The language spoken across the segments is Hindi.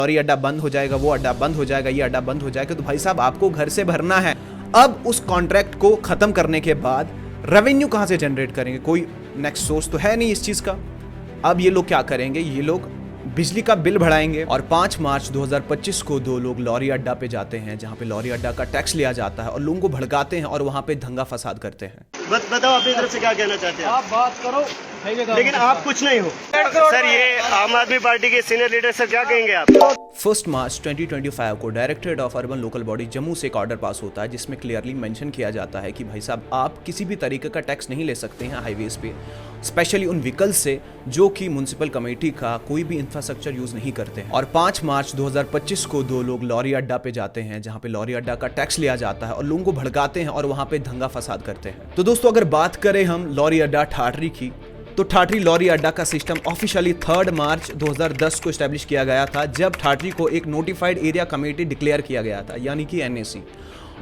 और ये अड्डा बंद हो जाएगा, वो अड्डा बंद हो जाएगा, ये अड्डा बंद हो जाएगा। तो भाई साहब आपको घर से भरना है। अब उस कॉन्ट्रैक्ट को खत्म करने के बाद रेवेन्यू कहां से जनरेट करेंगे? कोई नेक्स्ट सोर्स तो है नहीं इस चीज का। अब ये लोग क्या करेंगे, ये लोग बिजली का बिल बढ़ाएंगे। और 5 मार्च 2025 को 2 लोग लॉरी अड्डा पे जाते हैं, जहां पे लॉरी अड्डा का टैक्स लिया जाता है, और लोगों को भड़काते हैं और वहां पे दंगा फसाद करते हैं। बताओ अपनी तरफ से क्या कहना चाहते हैं आप बात करो, लेकिन आप कुछ नहीं हो सर। ये आम आदमी पार्टी के सीनियर लीडर सर, क्या कहेंगे आप? 1 मार्च 2025 को directorate of urban local body Jammu से एक ऑर्डर पास होता है, जिसमें क्लियरली मेंशन किया जाता है कि भाई साहब आप किसी भी तरीके का टैक्स नहीं ले सकते हैं हाईवेज पे, स्पेशली उन व्हीकल्स से जो कि म्युनिसिपल कमेटी का कोई भी इंफ्रास्ट्रक्चर यूज नहीं करते हैं। और 5 मार्च 2025 को 2 लोग लॉरी अड्डा पे जाते हैं, जहां पे लॉरी अड्डा का टैक्स लिया जाता है, और लोगों को भड़काते हैं और वहां पे दंगा फसाद करते हैं। तो दोस्तों अगर बात करें हम लॉरी अड्डा ठाठरी की, तो ठाठरी लॉरी अड्डा का सिस्टम ऑफिशियली 3 मार्च 2010 को एस्टैब्लिश किया गया था, जब ठाठरी को एक नोटिफाइड एरिया कमेटी डिक्लेयर किया गया था, यानी कि एनएसी।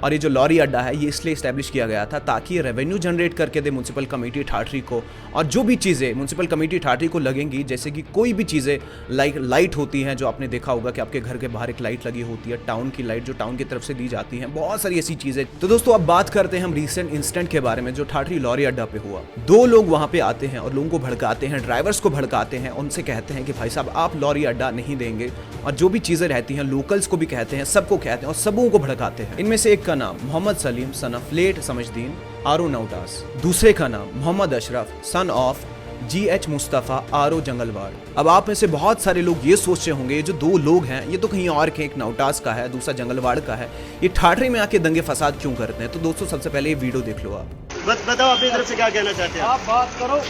और ये जो लॉरी अड्डा है ये इसलिए इस्टेब्लिश किया गया था ताकि ये रेवेन्यू जनरेट करके दे म्युनिसिपल कमेटी ठाठरी को। और जो भी चीज़ें म्युनिसिपल कमेटी ठाठरी को लगेंगी, जैसे कि कोई भी चीज़ें लाइक लाइट होती हैं, जो आपने देखा होगा कि आपके घर के बाहर एक लाइट लगी होती है, टाउन की लाइट जो टाउन की तरफ से दी जाती है, बहुत सारी ऐसी चीज़ें। तो दोस्तों अब बात करते हैं हम रिसेंट इंसिडेंट के बारे में जो ठाठरी लॉरी अड्डा पे हुआ। 2 लोग वहाँ पे आते हैं और लोगों को भड़काते हैं, ड्राइवर्स को भड़काते हैं, उनसे कहते हैं कि भाई साहब आप लॉरी अड्डा नहीं देंगे, और जो भी चीज़ें रहती हैं लोकल्स को भी कहते हैं, सबको कहते हैं और सबों को भड़काते हैं। इनमें से एक का नाम Mohammad Salim son of late Samajhdin R O Nautas, दूसरे का नाम Mohammad Ashraf son of GH Mustafa R O Jangalwad. अब आप में से बहुत सारे लोग ये सोच रहे होंगे ये जो 2 लोग हैं ये तो कहीं और के, एक नौटास का है, दूसरा जंगलवाड़ का है, ये ठाठरी में आके दंगे फसाद क्यों करते हैं? तो दोस्तों सबसे पहले ये वीडियो देख लो आप। बताओ अपनी तरफ से क्या कहना चाहते हैं आप बात करो,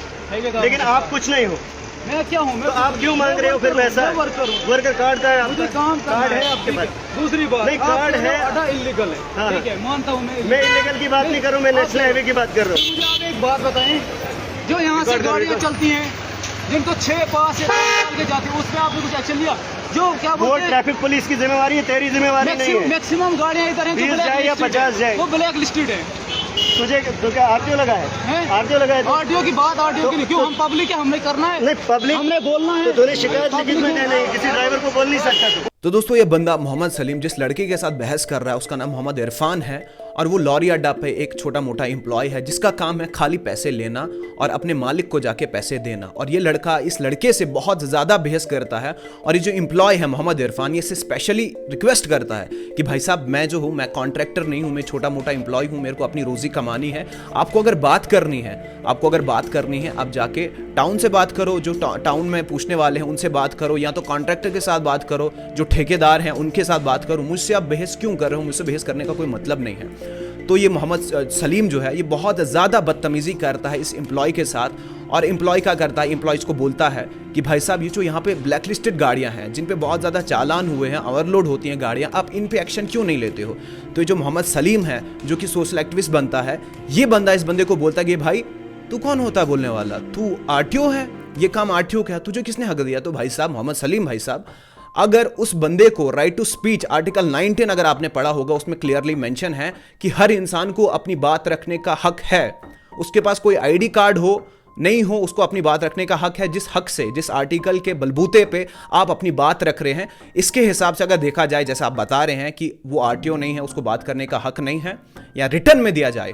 लेकिन आप कुछ नहीं हो। मैं क्या हूँ? तो आप क्यों मांग रहे हो फिर पैसा? वर्कर कार्ड का है आपका? काम कार्ड है आपके पास? दूसरी बात नहीं, कार्ड है, अड्डा इलीगल है। हाँ। ठीक है, मानता हूँ मैं इलीगल की बात नहीं कर रहा हूँ, मैं नेशनल हाईवे की बात कर रहा हूँ। मुझे आप एक बात बताएं, जो यहाँ से गाड़ियाँ चलती हैं जिनको 6 पास के जाती है, उसमें आपने कुछ एक्शन लिया? जो क्या वो ट्रैफिक पुलिस की जिम्मेवारी है, तेरी जिम्मेवारी नहीं है। मैक्सिमम गाड़ियाँ इधर हैं 20 जाए या 50 जाए, वो ब्लैक लिस्टेड है। तुझे तो क्या आरटीओ लगा है? आरटीओ लगा है? आरटीओ की बात आरटीओ की नहीं, क्यों? हम पब्लिक है, हमने करना है। नहीं, पब्लिक हमने बोलना है। तो तूने शिकायत लिखित में नहीं, किसी ड्राइवर को बोल नहीं सकता। तो दोस्तों ये बंदा मोहम्मद सलीम जिस लड़के के साथ बहस कर रहा है उसका नाम मोहम्मद इरफान है, और वो लॉरी अड्डा पे एक छोटा मोटा एम्प्लॉय है जिसका काम है खाली पैसे लेना और अपने मालिक को जाके पैसे देना। और ये लड़का इस लड़के से बहुत ज़्यादा बहस करता है, और ये जो एम्प्लॉय है मोहम्मद इरफान ये से स्पेशली रिक्वेस्ट करता है कि भाई साहब मैं जो हूँ, मैं कॉन्ट्रैक्टर नहीं हूँ, मैं छोटा मोटा एम्प्लॉय हूँ, मेरे को अपनी रोज़ी कमानी है। आपको अगर बात करनी है आप जाके टाउन से बात करो, जो टाउन में पूछने वाले हैं उनसे बात करो, या तो कॉन्ट्रैक्टर के साथ बात करो, जो ठेकेदार हैं उनके साथ बात करो। मुझसे आप बहस क्यों कर रहे हो? मुझसे बहस करने का कोई मतलब नहीं है। तो ये मोहम्मद सलीम जो है ये बहुत ज़्यादा बदतमीज़ी करता है इस एम्प्लॉय के साथ। और एम्प्लॉय क्या करता है, एम्प्लॉयज़ को बोलता है कि भाई साहब ये जो यहाँ पे ब्लैक लिस्टेड गाड़ियाँ हैं जिन पे बहुत ज़्यादा चालान हुए हैं, ओवरलोड होती हैं गाड़ियाँ, आप इन पे एक्शन क्यों नहीं लेते हो? तो ये जो मोहम्मद सलीम है जो कि सोशल एक्टिविस्ट बनता है, ये बंदा इस बंदे को बोलता है कि भाई तू कौन होता है बोलने वाला, तू आरटीओ है, ये काम आरटीओ का है, तुझे किसने हक दिया? तो भाई साहब मोहम्मद सलीम भाई साहब, अगर उस बंदे को राइट टू स्पीच आर्टिकल 19 अगर आपने पढ़ा होगा, उसमें क्लियरली मेंशन है कि हर इंसान को अपनी बात रखने का हक है। उसके पास कोई आईडी कार्ड हो नहीं हो, उसको अपनी बात रखने का हक है। जिस हक से, जिस आर्टिकल के बलबूते पे आप अपनी बात रख रहे हैं, इसके हिसाब से अगर देखा जाए, जैसा आप बता रहे हैं कि वो आरटीओ नहीं है, उसको बात करने का हक नहीं है, या रिटर्न में दिया जाए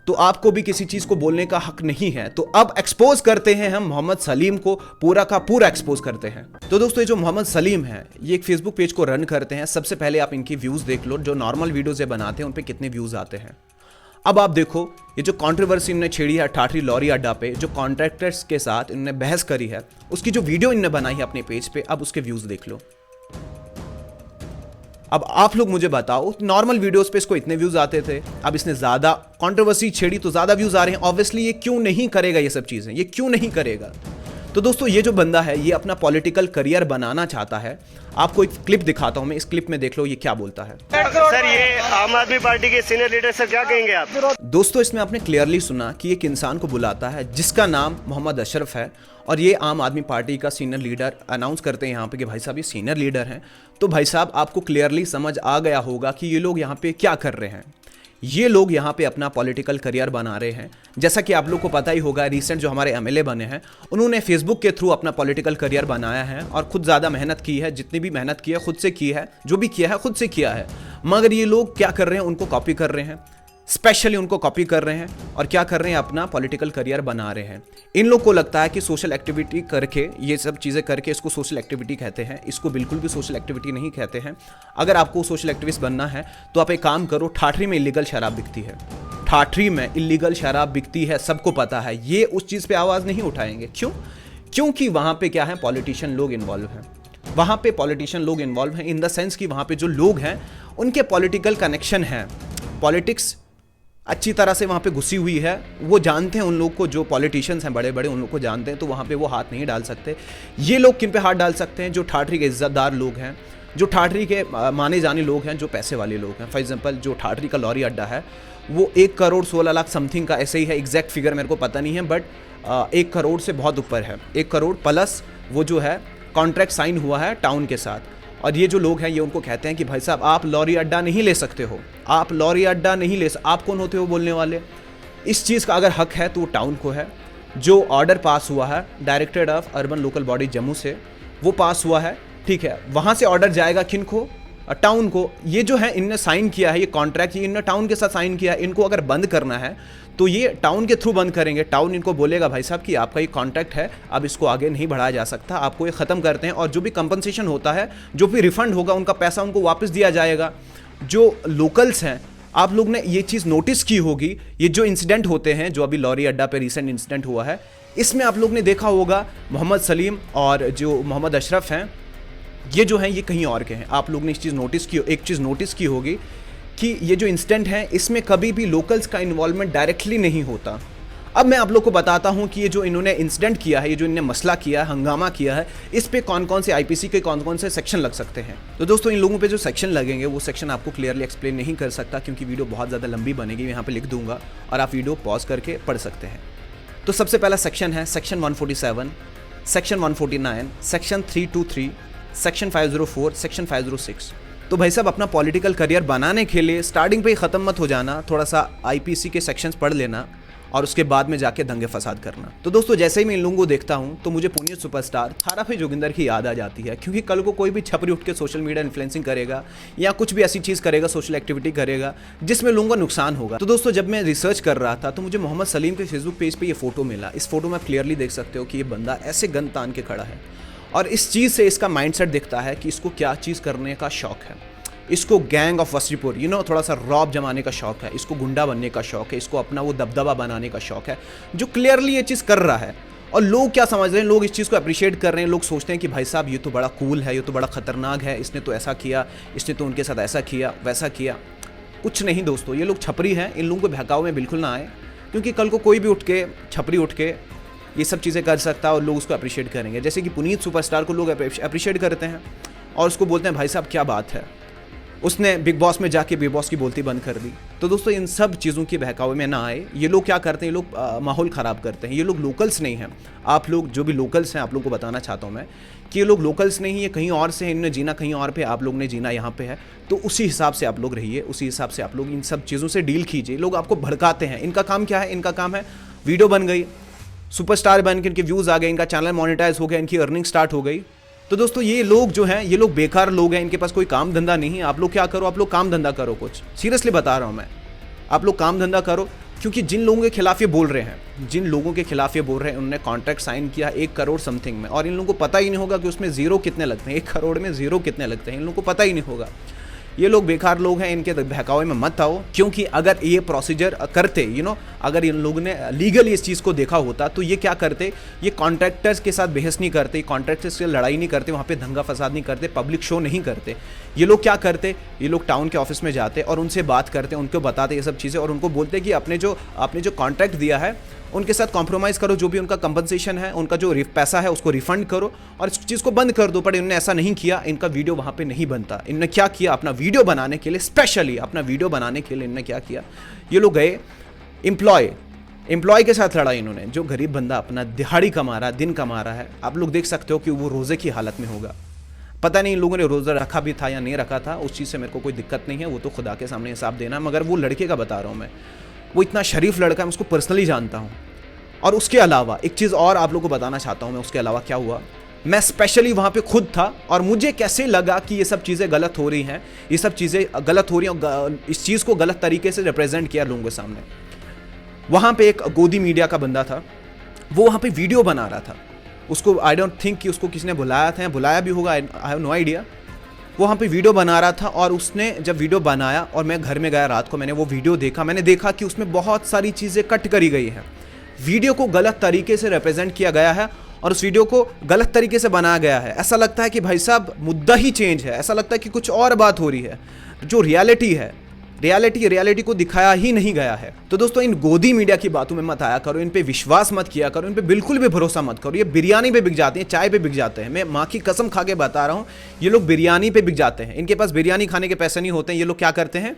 तो आपको भी किसी चीज को बोलने का हक नहीं है। तो अब एक्सपोज करते हैं हम मोहम्मद सलीम को, पूरा का पूरा एक्सपोज करते हैं। तो दोस्तों ये जो मोहम्मद सलीम है ये एक फेसबुक पेज को रन करते हैं। सबसे पहले आप इनकी व्यूज देख लो, जो नॉर्मल वीडियोस ये बनाते हैं उन पे कितने व्यूज आते हैं। अब आप देखो ये जो कंट्रोवर्सी इन्होंने छेड़ी है ठाठरी लॉरी अड्डा पे, जो कॉन्ट्रैक्टर्स के साथ इन्होंने बहस करी है, उसकी जो वीडियो इन्होंने बनाई है अपने पेज पे, अब उसके व्यूज देख लो। अब आप लोग मुझे बताओ, नॉर्मल वीडियोस पे इसको इतने व्यूज आते थे, अब इसने ज्यादा कंट्रोवर्सी छेड़ी तो ज्यादा व्यूज आ रहे हैं। ऑब्वियसली ये क्यों नहीं करेगा, ये सब चीजें ये क्यों नहीं करेगा? तो दोस्तों ये जो बंदा है ये अपना पॉलिटिकल करियर बनाना चाहता है। आपको एक क्लिप दिखाता हूं मैं, इस क्लिप में देख लो ये क्या बोलता है। सर ये आम आदमी पार्टी के सीनियर लीडर सर, क्या कहेंगे आप? दोस्तों इसमें आपने क्लियरली सुना कि एक इंसान को बुलाता है जिसका नाम मोहम्मद अशरफ है, और ये आम आदमी पार्टी का सीनियर लीडर अनाउंस करते हैं यहाँ पे कि भाई साहब ये सीनियर लीडर हैं। तो भाई साहब आपको क्लियरली समझ आ गया होगा कि ये लोग यहाँ पे क्या कर रहे हैं। ये लोग यहाँ पे अपना पॉलिटिकल करियर बना रहे हैं। जैसा कि आप लोग को पता ही होगा, रिसेंट जो हमारे एमएलए बने हैं उन्होंने फेसबुक के थ्रू अपना पॉलिटिकल करियर बनाया है और खुद ज़्यादा मेहनत की है। जितनी भी मेहनत की है खुद से की है, जो भी किया है खुद से किया है। मगर ये लोग क्या कर रहे हैं, उनको कॉपी कर रहे हैं, स्पेशली उनको कॉपी कर रहे हैं और क्या कर रहे हैं, अपना पॉलिटिकल करियर बना रहे हैं। इन लोग को लगता है कि सोशल एक्टिविटी करके, ये सब चीज़ें करके इसको सोशल एक्टिविटी कहते हैं। इसको बिल्कुल भी सोशल एक्टिविटी नहीं कहते हैं। अगर आपको सोशल एक्टिविस्ट बनना है तो आप एक काम करो, ठाठरी में इलीगल शराब बिकती है, ठाठरी में इलीगल शराब बिकती है, सबको पता है। ये उस चीज़ पे आवाज़ नहीं उठाएंगे। क्यों? क्योंकि वहाँ पे क्या है, पॉलिटिशियन लोग इन्वॉल्व हैं। वहाँ पे पॉलिटिशियन लोग इन्वॉल्व हैं इन द सेंस कि वहाँ पे जो लोग हैं उनके पॉलिटिकल कनेक्शन है, पॉलिटिक्स अच्छी तरह से वहाँ पे घुसी हुई है। वो जानते हैं उन लोग को, जो पॉलिटिशियंस हैं बड़े बड़े, उन लोग को जानते हैं, तो वहाँ पे वो हाथ नहीं डाल सकते। ये लोग किन पे हाथ डाल सकते हैं? जो ठाठरी के इज्जतदार लोग हैं, जो ठाठरी के माने जाने लोग हैं, जो पैसे वाले लोग हैं। फॉर एग्जांपल जो ठाठरी का लॉरी अड्डा है वो 1 करोड़ 16 लाख समथिंग का ऐसे ही है, एग्जैक्ट फिगर मेरे को पता नहीं है, बट 1 करोड़ से बहुत ऊपर है। 1 करोड़ प्लस वो जो है कॉन्ट्रैक्ट साइन हुआ है टाउन के साथ। और ये जो लोग हैं ये उनको कहते हैं कि भाई साहब आप लॉरी अड्डा नहीं ले सकते हो, आप लॉरी अड्डा नहीं ले सकते। आप कौन होते हो बोलने वाले? इस चीज़ का अगर हक है तो वो टाउन को है। जो ऑर्डर पास हुआ है directorate of urban local body Jammu से, वो पास हुआ है, ठीक है। वहाँ से ऑर्डर जाएगा किन को? टाउन को। ये जो है इनने साइन किया है, ये कॉन्ट्रैक्ट ये इनने टाउन के साथ साइन किया है। इनको अगर बंद करना है तो ये टाउन के थ्रू बंद करेंगे। टाउन इनको बोलेगा भाई साहब कि आपका ये कॉन्ट्रैक्ट है, अब इसको आगे नहीं बढ़ाया जा सकता, आपको ये ख़त्म करते हैं। और जो भी कंपनसेशन होता है, जो भी रिफंड होगा, उनका पैसा उनको वापस दिया जाएगा। जो लोकल्स हैं, आप लोग ने ये चीज़ नोटिस की होगी, ये जो इंसिडेंट होते हैं, जो अभी लॉरी अड्डा पे रिसेंट इंसिडेंट हुआ है, इसमें आप लोग ने देखा होगा मोहम्मद सलीम और जो मोहम्मद अशरफ हैं, ये जो हैं ये कहीं और के हैं। आप लोग ने इस चीज़ नोटिस की, एक चीज़ नोटिस की होगी कि ये जो इंसिडेंट है इसमें कभी भी लोकल्स का इन्वॉल्वमेंट डायरेक्टली नहीं होता। अब मैं आप लोग को बताता हूं कि ये जो इन्होंने इंसिडेंट किया है, ये जो इन्होंने मसला किया है, हंगामा किया है, इस पे कौन कौन से आईपीसी के कौन कौन से सेक्शन लग सकते हैं। तो दोस्तों इन लोगों पे जो सेक्शन लगेंगे वो सेक्शन आपको क्लियरली एक्सप्लेन नहीं कर सकता क्योंकि वीडियो बहुत ज़्यादा लंबी बनेगी। मैं यहाँ पे लिख दूंगा और आप वीडियो पॉज करके पढ़ सकते हैं। तो सबसे पहला सेक्शन है section 147, section 149, section 323, section 504, section 506। तो भाई साहब अपना पॉलिटिकल करियर बनाने के लिए स्टार्टिंग पे ही ख़त्म मत हो जाना, थोड़ा सा आईपीसी के सेक्शंस पढ़ लेना और उसके बाद में जाके दंगे फसाद करना। तो दोस्तों जैसे ही मैं इन लोगों को देखता हूँ तो मुझे पुनीत सुपरस्टार थारा पे जोगिंदर की याद आ जाती है, क्योंकि कल को कोई भी छपरी उठ के सोशल मीडिया इन्फ्लुएंसिंग करेगा या कुछ भी ऐसी चीज़ करेगा, सोशल एक्टिविटी करेगा जिसमें लोगों का नुकसान होगा। तो दोस्तों जब मैं रिसर्च कर रहा था तो मुझे मोहम्मद सलीम के फेसबुक पेज पर ये फोटो मिला। इस फोटो में आप क्लियरली देख सकते हो कि ये बंदा ऐसे गन तान के खड़ा है और इस चीज़ से इसका माइंडसेट दिखता है कि इसको क्या चीज़ करने का शौक है। इसको गैंग ऑफ वसीपुर थोड़ा सा रॉब जमाने का शौक है, इसको गुंडा बनने का शौक है, इसको अपना वो दबदबा बनाने का शौक है, जो क्लियरली ये चीज़ कर रहा है। और लोग क्या समझ रहे हैं, लोग इस चीज़ को अप्रिशिएट कर रहे हैं। लोग सोचते हैं कि भाई साहब ये तो बड़ा कूल है, ये तो बड़ा ख़तरनाक है, इसने तो ऐसा किया, इसने तो उनके साथ ऐसा किया वैसा किया। कुछ नहीं दोस्तों, ये लोग छपरी हैं, इन लोगों को बहकाव में बिल्कुल ना आए, क्योंकि कल को कोई भी उठ के छपरी उठ के ये सब चीज़ें कर सकता है और लोग उसको अप्रिशिएट करेंगे। जैसे कि पुनीत सुपरस्टार को लोग अप्रिशिएट करते हैं और उसको बोलते हैं भाई साहब क्या बात है, उसने बिग बॉस में जाके बिग बॉस की बोलती बंद कर दी। तो दोस्तों इन सब चीज़ों के बहकावे में ना आए। ये लोग क्या करते हैं, ये लोग माहौल ख़राब करते हैं। ये लोग लोकल्स नहीं हैं। आप लोग जो भी लोकल्स हैं, आप लोग को बताना चाहता हूँ मैं कि ये लोग लोकल्स नहीं, ये कहीं और से हैं, इन्होंने जीना कहीं और पे, आप लोग ने जीना यहाँ पे है। तो उसी हिसाब से आप लोग रहिए, उसी हिसाब से आप लोग इन सब चीज़ों से डील कीजिए। लोग आपको भड़काते हैं, इनका काम क्या है, इनका काम है वीडियो बन गई, सुपरस्टार बन के इनके व्यूज़ आ गए, इनका चैनल मोनेटाइज हो गया, इनकी अर्निंग स्टार्ट हो गई। तो दोस्तों ये लोग जो हैं, ये लोग बेकार लोग हैं, इनके पास कोई काम धंधा नहीं है। आप लोग क्या करो, आप लोग काम धंधा करो कुछ, सीरियसली बता रहा हूँ मैं, आप लोग काम धंधा करो। क्योंकि जिन लोगों के खिलाफ ये बोल रहे हैं, जिन लोगों के खिलाफ ये बोल रहे हैं, उन्होंने कॉन्ट्रैक्ट साइन किया 1 करोड़ समथिंग में, और इन लोगों को पता ही नहीं होगा कि उसमें जीरो कितने लगते हैं, 1 करोड़ में जीरो कितने लगते हैं, इन लोगों को पता ही नहीं होगा। ये लोग बेकार लोग हैं, इनके बहकावे में मत आओ। क्योंकि अगर ये प्रोसीजर करते, अगर इन लोगों ने लीगली इस चीज़ को देखा होता तो ये क्या करते, ये कॉन्ट्रैक्टर्स के साथ बहस नहीं करते, कॉन्ट्रैक्टर्स से लड़ाई नहीं करते, वहाँ पे दंगा फसाद नहीं करते, पब्लिक शो नहीं करते। ये लोग क्या करते, ये लोग टाउन के ऑफिस में जाते और उनसे बात करते, उनको बताते ये सब चीज़ें और उनको बोलते कि आपने जो कॉन्ट्रैक्ट दिया है उनके साथ कॉम्प्रोमाइज़ करो, जो भी उनका कंपनसेशन है, उनका जो पैसा है उसको रिफंड करो और इस चीज़ को बंद कर दो। पर इन्होंने ऐसा नहीं किया, इनका वीडियो वहाँ पे नहीं बनता। इन्होंने क्या किया, अपना वीडियो बनाने के लिए, स्पेशली अपना वीडियो बनाने के लिए इन्होंने क्या किया, ये लोग गए एम्प्लॉय के साथ लड़ा इन्होंने। जो गरीब बंदा अपना दिहाड़ी कमा रहा है, दिन कमा रहा है, आप लोग देख सकते हो कि वो रोज़े की हालत में होगा, पता नहीं इन लोगों ने रोज़ा रखा भी था या नहीं रखा था, उस चीज़ से मेरे को कोई दिक्कत नहीं है, वो तो खुदा के सामने हिसाब देना। मगर वो लड़के का बता रहा हूँ मैं, वो इतना शरीफ लड़का है, मैं उसको पर्सनली जानता हूँ। और उसके अलावा एक चीज़ और आप लोगों को बताना चाहता हूँ मैं, उसके अलावा क्या हुआ, मैं स्पेशली वहाँ पे खुद था और मुझे कैसे लगा कि ये सब चीज़ें गलत हो रही हैं, ये सब चीज़ें गलत हो रही हैं और इस चीज़ को गलत तरीके से रिप्रेजेंट किया लोगों के सामने। वहाँ पे एक गोदी मीडिया का बंदा था, वो वहाँ पे वीडियो बना रहा था। उसको आई डोंट थिंक कि उसको किसी ने बुलाया था या बुलाया भी होगा, आई हैव नो आइडिया। वो वहाँ पे वीडियो बना रहा था और उसने जब वीडियो बनाया और मैं घर में गया रात को, मैंने वो वीडियो देखा, मैंने देखा कि उसमें बहुत सारी चीज़ें कट करी गई हैं। वीडियो को गलत तरीके से रिप्रेजेंट किया गया है और उस वीडियो को गलत तरीके से बनाया गया है। ऐसा लगता है कि भाई साहब मुद्दा ही चेंज है, ऐसा लगता है कि कुछ और बात हो रही है। जो रियलिटी है, रियलिटी को दिखाया ही नहीं गया है। तो दोस्तों, इन गोदी मीडिया की बातों में मत आया करो, इन पे विश्वास मत किया करो, इन पे बिल्कुल भी भरोसा मत करो। ये बिरयानी पे बिक जाते हैं, चाय पे बिक जाते हैं। मैं माँ की कसम खा के बता रहा हूँ, ये लोग बिरयानी पे बिक जाते हैं। इनके पास बिरयानी खाने के पैसे नहीं होते हैं। ये लोग क्या करते हैं,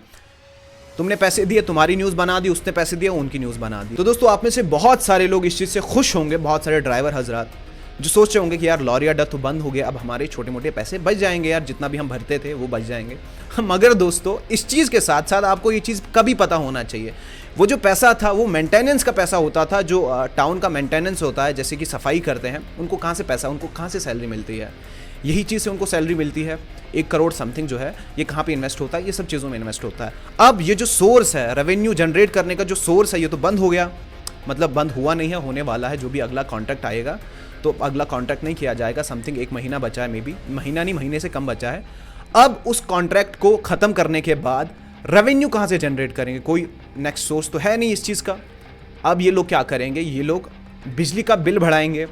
तुमने पैसे दिए, तुम्हारी न्यूज़ बना दी, उसने पैसे दिए, उनकी न्यूज़ बना दी। तो दोस्तों, आप में से बहुत सारे लोग इस चीज़ से खुश होंगे, बहुत सारे ड्राइवर हजरात जो सोच रहे होंगे कि यार लॉरी अड्डा तो बंद हो गया, अब हमारे छोटे मोटे पैसे बच जाएंगे, यार जितना भी हम भरते थे वो बच जाएंगे। मगर दोस्तों, इस चीज़ के साथ साथ आपको ये चीज़ कभी पता होना चाहिए, वो जो पैसा था वो मेंटेनेंस का पैसा होता था, जो टाउन का मेंटेनेंस होता है, जैसे कि सफाई करते हैं, उनको कहाँ से पैसा, उनको कहाँ से सैलरी मिलती है, यही चीज़ से उनको सैलरी मिलती है। 1 करोड़ समथिंग जो है ये कहाँ पे इन्वेस्ट होता है, ये सब चीज़ों में इन्वेस्ट होता है। अब ये जो सोर्स है रेवेन्यू जनरेट करने का, जो सोर्स है, ये तो बंद हो गया। मतलब बंद हुआ नहीं है, होने वाला है। जो भी अगला कॉन्ट्रैक्ट आएगा, तो अगला कॉन्ट्रैक्ट नहीं किया जाएगा। समथिंग 1 महीना बचा है, मे बी महीना नहीं, महीने से कम बचा है। अब उस कॉन्ट्रैक्ट को ख़त्म करने के बाद रेवेन्यू कहाँ से जनरेट करेंगे, कोई नेक्स्ट सोर्स तो है नहीं इस चीज़ का। अब ये लोग क्या करेंगे, ये लोग बिजली का बिल बढ़ाएंगे।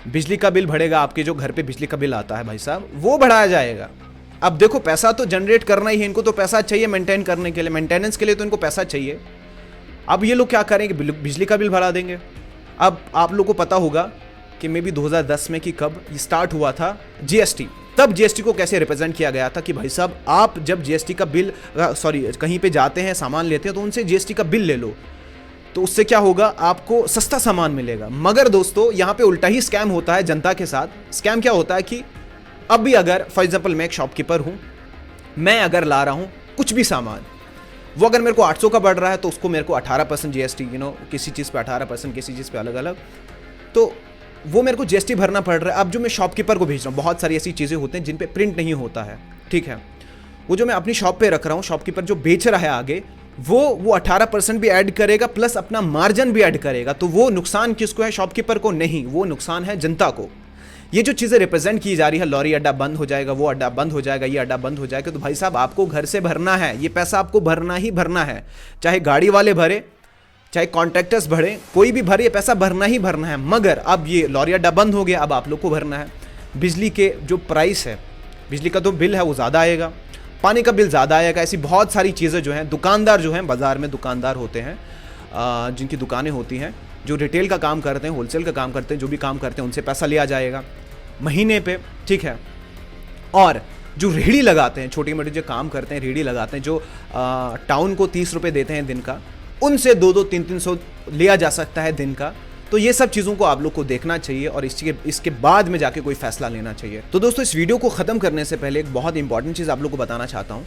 बिजली का बिल बढ़ेगा, आपके जो घर पे बिजली का बिल आता है भाई साहब, वो बढ़ाया जाएगा। अब देखो, पैसा तो जनरेट करना ही है, इनको तो पैसा चाहिए मेंटेन करने के लिए, मेंटेनेंस के लिए तो इनको पैसा चाहिए। अब ये लोग क्या करेंगे, बिजली का बिल बढ़ा देंगे। अब आप लोग को पता होगा कि मे बी 2010 में कि कब ये स्टार्ट हुआ था जीएसटी, तब जीएसटी को कैसे रिप्रेजेंट किया गया था कि भाई साहब आप जब जीएसटी का बिल कहीं पे जाते हैं, सामान लेते हैं, तो उनसे जीएसटी का बिल ले लो, तो उससे क्या होगा, आपको सस्ता सामान मिलेगा। मगर दोस्तों, यहाँ पे उल्टा ही स्कैम होता है जनता के साथ। स्कैम क्या होता है कि अब भी अगर फॉर एग्जाम्पल मैं एक शॉपकीपर हूँ, मैं अगर ला रहा हूँ कुछ भी सामान, वो अगर मेरे को 800 का बढ़ रहा है, तो उसको मेरे को 18% जीएसटी, किसी चीज़ पे 18%, किसी चीज़ पे अलग अलग, तो वो मेरे को जीएसटी भरना पड़ रहा है। अब जो मैं शॉपकीपर को भेज रहा हूँ, बहुत सारी ऐसी चीज़ें होती हैं जिन पे प्रिंट नहीं होता है, ठीक है, वो जो मैं अपनी शॉप पे रख रहा हूँ, शॉपकीपर जो बेच रहा है आगे, वो 18% भी ऐड करेगा, प्लस अपना मार्जिन भी ऐड करेगा। तो वो नुकसान किसको है, शॉपकीपर को नहीं, वो नुकसान है जनता को। ये जो चीज़ें रिप्रेजेंट की जा रही है, लॉरी अड्डा बंद हो जाएगा, वो अड्डा बंद हो जाएगा, ये अड्डा बंद हो जाएगा, तो भाई साहब आपको घर से भरना है, ये पैसा आपको भरना ही भरना है। चाहे गाड़ी वाले भरे, चाहे कॉन्ट्रैक्टर्स भरे, कोई भी भरे, ये पैसा भरना ही भरना है। मगर अब ये लॉरी अड्डा बंद हो गया, अब आप लोग को भरना है। बिजली के जो प्राइस है, बिजली का जो बिल है वो ज़्यादा आएगा, पानी का बिल ज़्यादा आएगा। ऐसी बहुत सारी चीज़ें जो हैं, दुकानदार जो हैं, बाज़ार में दुकानदार होते हैं, जिनकी दुकानें होती हैं, जो रिटेल का काम करते हैं, होलसेल का काम करते हैं, जो भी काम करते हैं, उनसे पैसा लिया जाएगा महीने पे, ठीक है। और जो रेहड़ी लगाते हैं, छोटी मोटी जो काम करते हैं, रेहड़ी लगाते हैं, जो टाउन को 30 रुपये देते हैं दिन का, उनसे 200, 300 लिया जा सकता है दिन का। तो ये सब चीज़ों को आप लोग को देखना चाहिए और इसके बाद में जाके कोई फैसला लेना चाहिए। तो दोस्तों, इस वीडियो को ख़त्म करने से पहले एक बहुत इंपॉर्टेंट चीज़ आप लोग को बताना चाहता हूँ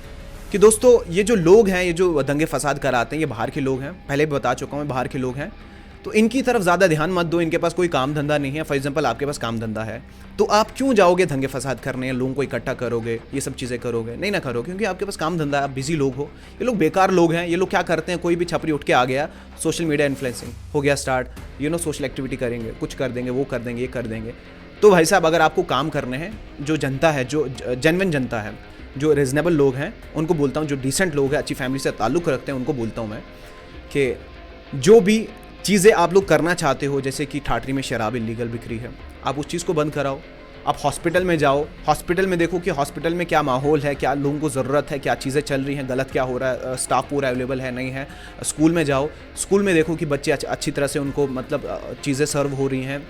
कि दोस्तों, ये जो लोग हैं, ये जो दंगे फसाद कराते हैं, ये बाहर के लोग हैं। पहले भी बता चुका हूँ, बाहर के लोग हैं, तो इनकी तरफ ज़्यादा ध्यान मत दो। इनके पास कोई काम धंधा नहीं है। फॉर एग्जांपल आपके पास काम धंधा है, तो आप क्यों जाओगे दंगे फसाद करने, लोगों को इकट्ठा करोगे, ये सब चीज़ें करोगे? नहीं ना करो, क्योंकि आपके पास काम धंधा है, आप बिजी लोग हो। ये लोग बेकार लोग हैं। ये लोग क्या करते हैं, कोई भी छपरी उठ के आ गया, सोशल मीडिया इन्फ्लुएंसिंग हो गया स्टार्ट, सोशल एक्टिविटी करेंगे, कुछ कर देंगे, वो कर देंगे, ये कर देंगे। तो भाई साहब, अगर आपको काम करने हैं, जो जनता है, जो जेन्युइन जनता है, जो रीजनेबल लोग हैं, उनको बोलता हूँ, जो डिसेंट लोग हैं, अच्छी फैमिली से ताल्लुक़ रखते हैं, उनको बोलता हूँ मैं कि जो भी चीज़ें आप लोग करना चाहते हो, जैसे कि ठाठरी में शराब इलीगल बिक रही है, आप उस चीज़ को बंद कराओ। आप हॉस्पिटल में जाओ, हॉस्पिटल में देखो कि हॉस्पिटल में क्या माहौल है, क्या लोगों को ज़रूरत है, क्या चीज़ें चल रही हैं, गलत क्या हो रहा है, स्टाफ पूरा अवेलेबल है नहीं है। स्कूल में जाओ, स्कूल में देखो कि बच्चे अच्छी तरह से उनको मतलब चीज़ें सर्व हो रही हैं।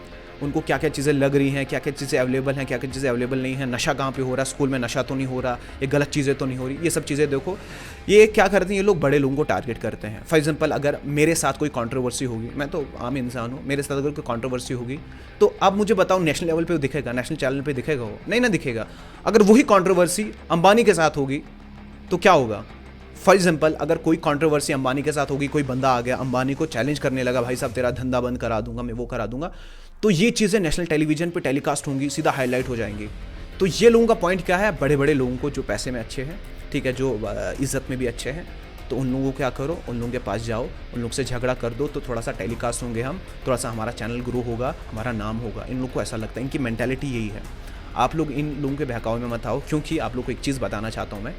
उनको क्या क्या चीज़ें लग रही हैं, क्या क्या चीज़ें अवेलेबल हैं, क्या क्या चीज़ें अवेलेबल नहीं हैं, नशा कहाँ पे हो रहा है, स्कूल में नशा तो नहीं हो रहा, ये गलत चीज़ें तो नहीं हो रही, ये सब चीज़ें देखो। ये क्या करते हैं, ये लोग बड़े लोगों को टारगेट करते हैं। फॉर एग्जांपल अगर मेरे साथ कोई कंट्रोवर्सी होगी, मैं तो आम इंसान हूँ, मेरे साथ अगर कोई कंट्रोवर्सी होगी तो अब मुझे बताओ नेशनल लेवल पे दिखेगा, नेशनल चैनल पे दिखेगा? वो नहीं ना दिखेगा। अगर वही कंट्रोवर्सी अंबानी के साथ होगी तो क्या होगा? फॉर एग्जाम्पल अगर कोई कंट्रोवर्सी अंबानी के साथ होगी, कोई बंदा आ गया अंबानी को चैलेंज करने लगा, भाई साहब तेरा धंधा बंद करा दूंगा, मैं वो करा दूंगा, तो ये चीज़ें नेशनल टेलीविजन पे टेलीकास्ट होंगी, सीधा हाईलाइट हो जाएंगी। तो ये लोगों का पॉइंट क्या है? बड़े बड़े लोगों को जो पैसे में अच्छे हैं, ठीक है, जो इज्जत में भी अच्छे हैं, तो उन लोगों को क्या करो, उन लोगों के पास जाओ, उन लोगों से झगड़ा कर दो, तो थोड़ा सा टेलीकास्ट होंगे हम, थोड़ा सा हमारा चैनल ग्रो होगा, हमारा नाम होगा। इन लोगों को ऐसा लगता है, इनकी मेंटालिटी यही है। आप लोग इन लोगों के बहकावे में मत आओ, क्योंकि आप लोग को एक चीज़ बताना चाहता हूँ मैं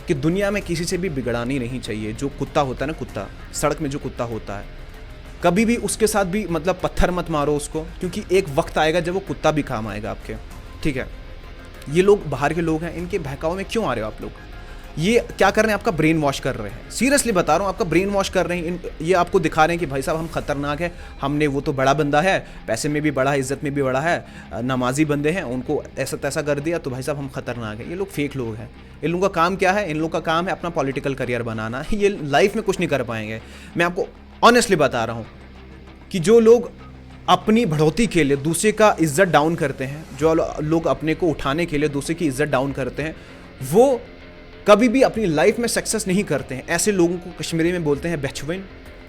कि दुनिया में किसी से भी बिगड़ानी नहीं चाहिए। जो कुत्ता होता है ना, कुत्ता सड़क में जो कुत्ता होता है, कभी भी उसके साथ भी मतलब पत्थर मत मारो उसको, क्योंकि एक वक्त आएगा जब वो कुत्ता भी काम आएगा आपके, ठीक है। ये लोग बाहर के लोग हैं, इनके बहकावे में क्यों आ रहे हो आप लोग? ये क्या कर रहे हैं? आपका ब्रेन वॉश कर रहे हैं, सीरियसली बता रहा हूँ, आपका ब्रेन वॉश कर रहे हैं। ये आपको दिखा रहे हैं कि भाई साहब हम खतरनाक है, हमने वो तो बड़ा बंदा है, पैसे में भी बड़ा है, इज्जत में भी बड़ा है, नमाजी बंदे हैं, उनको ऐसा तैसा कर दिया तो भाई साहब हम खतरनाक हैं। ये लोग फेक लोग हैं। इन लोगों का काम क्या है? इन लोगों का काम है अपना पॉलिटिकल करियर बनाना। ये लाइफ में कुछ नहीं कर पाएंगे। मैं आपको ऑनेस्टली बता रहा हूँ कि जो लोग अपनी बढ़ोतरी के लिए दूसरे का इज्जत डाउन करते हैं, जो लोग अपने को उठाने के लिए दूसरे की इज्जत डाउन करते हैं, वो कभी भी अपनी लाइफ में सक्सेस नहीं करते हैं। ऐसे लोगों को कश्मीरी में बोलते हैं बेचविन,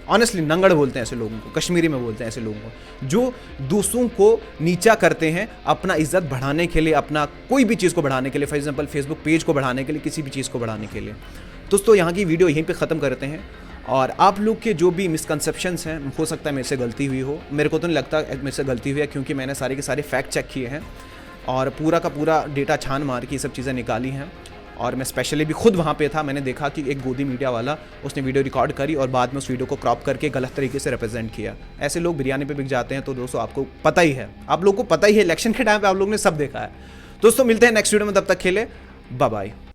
ऑनेस्टली नंगड़ बोलते हैं ऐसे लोगों को, कश्मीरी में बोलते हैं ऐसे लोगों को, जो दूसरों को नीचा करते हैं अपना इज्जत बढ़ाने के लिए, अपना कोई भी चीज़ को बढ़ाने के लिए, फॉर एग्जांपल फेसबुक पेज को बढ़ाने के लिए, किसी भी चीज़ को बढ़ाने के लिए। दोस्तों यहाँ की वीडियो यहीं पे ख़त्म करते हैं। और आप लोग के जो भी मिसकंसेप्शंस हैं, हो सकता है मेरे से गलती हुई हो, मेरे को तो नहीं लगता मेरे से गलती हुई है, क्योंकि मैंने सारे के सारे फैक्ट चेक किए हैं और पूरा का पूरा डेटा छान मार के ये सब चीज़ें निकाली हैं। और मैं स्पेशली भी खुद वहाँ पे था, मैंने देखा कि एक गोदी मीडिया वाला उसने वीडियो रिकॉर्ड करी और बाद में उस वीडियो को क्रॉप करके गलत तरीके से रिप्रेजेंट किया। ऐसे लोग बिरयानी पे बिक जाते हैं। तो दोस्तों आपको पता ही है, आप लोगों को पता ही है, इलेक्शन के टाइम पे आप लोगों ने सब देखा है। दोस्तों मिलते हैं नेक्स्ट वीडियो में, तब तक खेले बाय बाय।